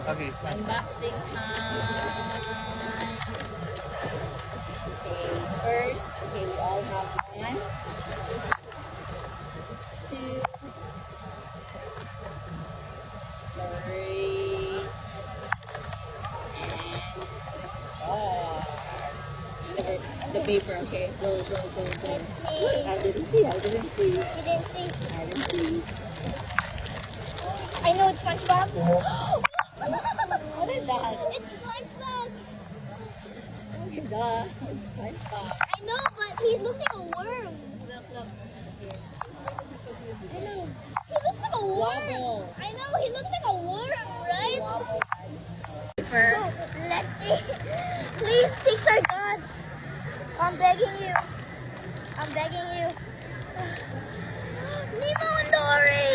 Okay, Unboxing time. Okay, first, okay, we all have one, two, three, and four. The paper, okay. Go, go, go, go. I didn't see. You didn't see. I didn't see. I know it's SpongeBob. What is that? It's SpongeBob. Duh, it's SpongeBob. I know, but he looks like a worm. Look, look. I know. He looks like a worm. Wobble. I know, he looks like a worm, right? Wobble. So, let's see. Please, Pixar gods. I'm begging you. I'm begging you. Nemo and Dory.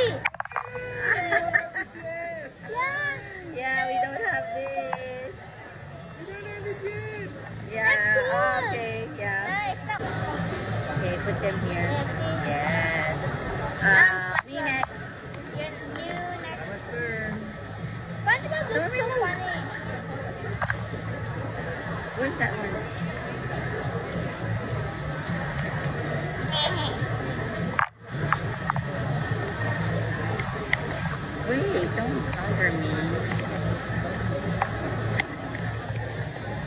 Yeah. Yeah, we don't have this. We don't have it yet. Yeah. That's cool. Okay. Yeah. Nice. Now, Okay, put them here. yeah, see? Yes. Me next. You next. My turn. SpongeBob looks so funny. Where's that one? Wait, don't cover me.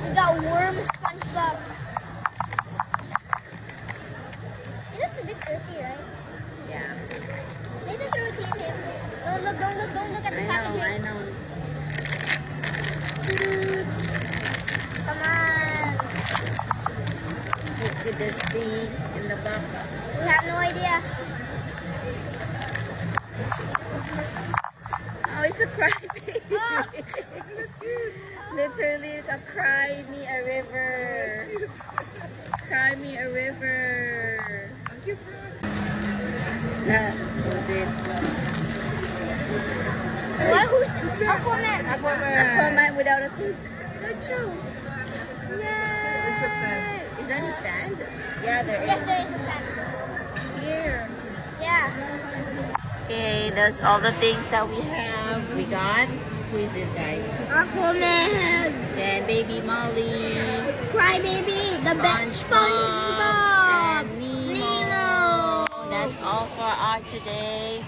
We got worm SpongeBob. It looks a bit dirty, right? Yeah. Maybe throw it in him. Don't look at the I packaging. know. Come on. What could this be in the box? We have no idea. Oh, it's a crybaby. Oh. That's cute. Literally, a cry me a river. Cry me a river. Ang cute bro. That was it. What? Who's Aquaman? Aquaman without a tooth. Let's show. Yay! Is that a stand? Yeah, there is. Yes, there is a stand. Here. Yeah. Okay, that's all the things that we have. We got, who is this guy? Aquaman. Then Baby Molly. Crybaby. The best SpongeBob. SpongeBob. And Nemo. Nemo. That's all for our today.